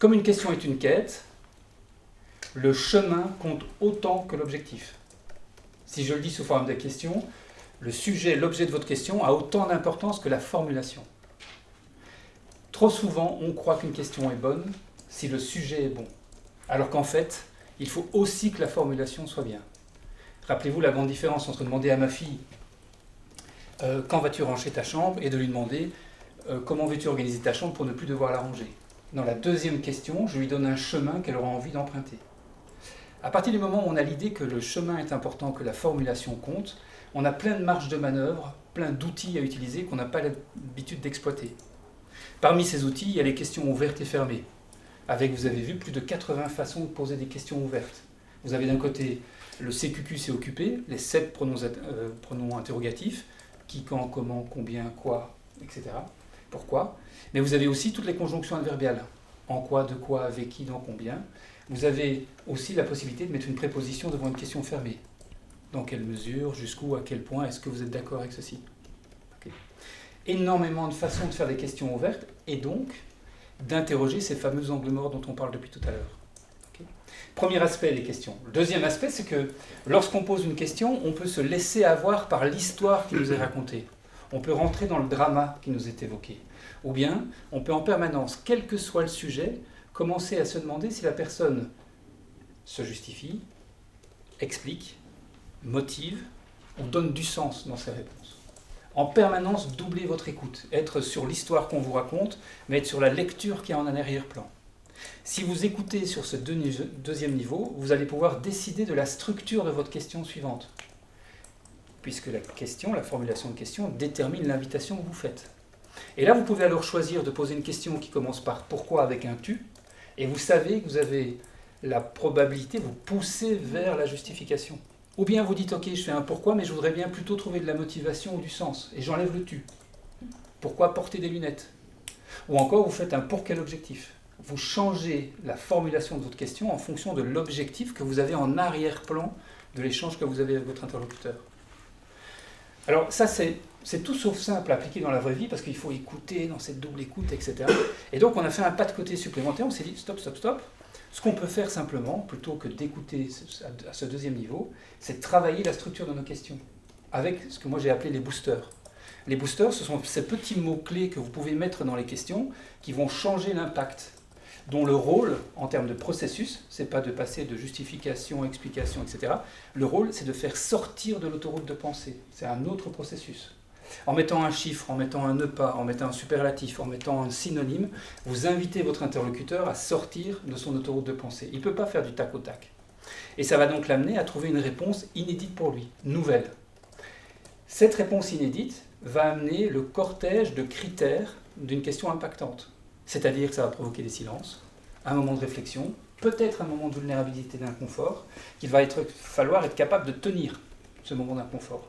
Comme une question est une quête, le chemin compte autant que l'objectif. Si je le dis sous forme de question, le sujet, l'objet de votre question a autant d'importance que la formulation. Trop souvent, on croit qu'une question est bonne si le sujet est bon, alors qu'en fait, il faut aussi que la formulation soit bien. Rappelez-vous la grande différence entre demander à ma fille quand vas-tu ranger ta chambre et de lui demander comment veux-tu organiser ta chambre pour ne plus devoir la ranger. Dans la deuxième question, je lui donne un chemin qu'elle aura envie d'emprunter. À partir du moment où on a l'idée que le chemin est important, que la formulation compte, on a plein de marges de manœuvre, plein d'outils à utiliser qu'on n'a pas l'habitude d'exploiter. Parmi ces outils, il y a les questions ouvertes et fermées, avec, vous avez vu, plus de 80 façons de poser des questions ouvertes. Vous avez d'un côté le CQQ, c'est occupé, les 7 pronoms interrogatifs, qui, quand, comment, combien, quoi, etc. Pourquoi. Mais vous avez aussi toutes les conjonctions adverbiales. En quoi, de quoi, avec qui, dans combien. Vous avez aussi la possibilité de mettre une préposition devant une question fermée. Dans quelle mesure, jusqu'où, à quel point, est-ce que vous êtes d'accord avec ceci? Okay. Énormément de façons de faire des questions ouvertes et donc d'interroger ces fameux angles morts dont on parle depuis tout à l'heure. Okay. Premier aspect, les questions. Le deuxième aspect, c'est que lorsqu'on pose une question, on peut se laisser avoir par l'histoire qui nous est racontée. On peut rentrer dans le drama qui nous est évoqué. Ou bien, on peut en permanence, quel que soit le sujet, commencer à se demander si la personne se justifie, explique, motive ou donne du sens dans ses réponses. En permanence, doublez votre écoute. Être sur l'histoire qu'on vous raconte, mais être sur la lecture qui est en arrière-plan. Si vous écoutez sur ce deuxième niveau, vous allez pouvoir décider de la structure de votre question suivante. Puisque la question, la formulation de question, détermine l'invitation que vous faites. Et là, vous pouvez alors choisir de poser une question qui commence par « pourquoi » avec un « tu », et vous savez que vous avez la probabilité, vous poussez vers la justification. Ou bien vous dites « ok, je fais un pourquoi, mais je voudrais bien plutôt trouver de la motivation ou du sens, et j'enlève le tu ». Pourquoi porter des lunettes? Ou encore, vous faites un « pour quel objectif ». Vous changez la formulation de votre question en fonction de l'objectif que vous avez en arrière-plan de l'échange que vous avez avec votre interlocuteur. Alors ça, c'est tout sauf simple à appliquer dans la vraie vie parce qu'il faut écouter dans cette double écoute, etc. Et donc on a fait un pas de côté supplémentaire, on s'est dit stop, stop, stop. Ce qu'on peut faire simplement, plutôt que d'écouter à ce deuxième niveau, c'est de travailler la structure de nos questions avec ce que moi j'ai appelé les boosters. Les boosters, ce sont ces petits mots-clés que vous pouvez mettre dans les questions qui vont changer l'impact, dont le rôle, en termes de processus, c'est pas de passer de justification, explication, etc. Le rôle, c'est de faire sortir de l'autoroute de pensée. C'est un autre processus. En mettant un chiffre, en mettant un ne pas, en mettant un superlatif, en mettant un synonyme, vous invitez votre interlocuteur à sortir de son autoroute de pensée. Il ne peut pas faire du tac au tac. Et ça va donc l'amener à trouver une réponse inédite pour lui, nouvelle. Cette réponse inédite va amener le cortège de critères d'une question impactante. C'est-à-dire que ça va provoquer des silences, un moment de réflexion, peut-être un moment de vulnérabilité, d'inconfort, qu'il va falloir être capable de tenir ce moment d'inconfort.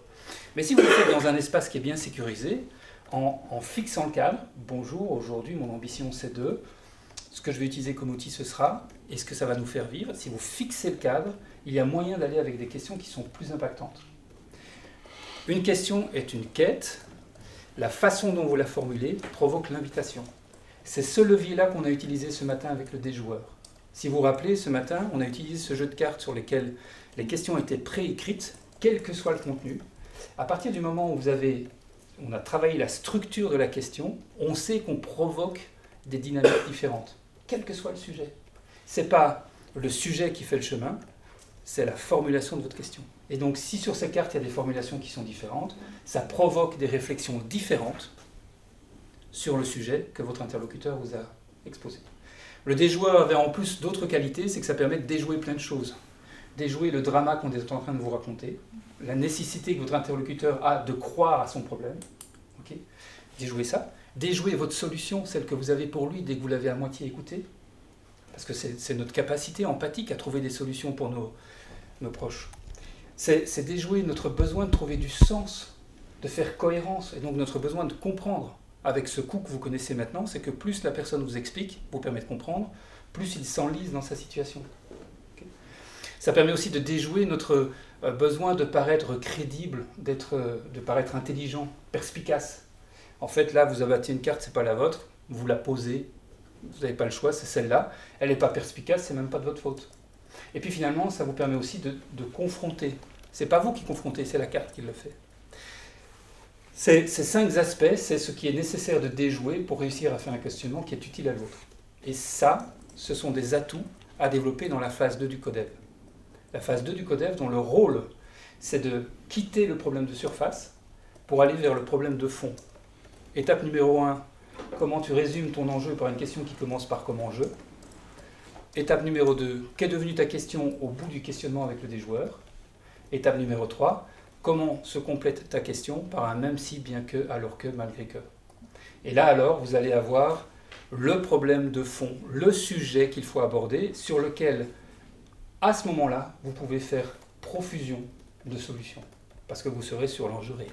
Mais si vous le faites dans un espace qui est bien sécurisé, en fixant le cadre, bonjour, aujourd'hui mon ambition c'est de, ce que je vais utiliser comme outil ce sera, et ce que ça va nous faire vivre, si vous fixez le cadre, il y a moyen d'aller avec des questions qui sont plus impactantes. Une question est une quête, la façon dont vous la formulez provoque l'invitation. C'est ce levier-là qu'on a utilisé ce matin avec le déjoueur. Si vous vous rappelez, ce matin, on a utilisé ce jeu de cartes sur lesquelles les questions étaient préécrites, quel que soit le contenu. À partir du moment où on a travaillé la structure de la question, on sait qu'on provoque des dynamiques différentes, quel que soit le sujet. Ce n'est pas le sujet qui fait le chemin, c'est la formulation de votre question. Et donc, si sur ces cartes, il y a des formulations qui sont différentes, ça provoque des réflexions différentes sur le sujet que votre interlocuteur vous a exposé. Le déjoueur avait en plus d'autres qualités, c'est que ça permet de déjouer plein de choses. Déjouer le drama qu'on est en train de vous raconter, la nécessité que votre interlocuteur a de croire à son problème. Okay. Déjouer ça. Déjouer votre solution, celle que vous avez pour lui dès que vous l'avez à moitié écouté. Parce que c'est notre capacité empathique à trouver des solutions pour nos proches. C'est déjouer notre besoin de trouver du sens, de faire cohérence, et donc notre besoin de comprendre. Avec ce coup que vous connaissez maintenant, c'est que plus la personne vous explique, vous permet de comprendre, plus il s'enlise dans sa situation. Okay. Ça permet aussi de déjouer notre besoin de paraître crédible, de paraître intelligent, perspicace. En fait, là, vous abattez une carte, c'est pas la vôtre, vous la posez, vous n'avez pas le choix, c'est celle-là. Elle n'est pas perspicace, c'est même pas de votre faute. Et puis finalement, ça vous permet aussi de confronter. C'est pas vous qui confrontez, c'est la carte qui le fait. Ces 5 aspects, c'est ce qui est nécessaire de déjouer pour réussir à faire un questionnement qui est utile à l'autre. Et ça, ce sont des atouts à développer dans la phase 2 du codev. La phase 2 du codev, dont le rôle, c'est de quitter le problème de surface pour aller vers le problème de fond. Étape numéro 1, comment tu résumes ton enjeu par une question qui commence par comment je. Étape numéro 2, qu'est devenue ta question au bout du questionnement avec le déjoueur. Étape numéro 3, comment se complète ta question par un même si, bien que, alors que, malgré que. Et là alors, vous allez avoir le problème de fond, le sujet qu'il faut aborder, sur lequel, à ce moment-là, vous pouvez faire profusion de solutions, parce que vous serez sur l'enjeu réel.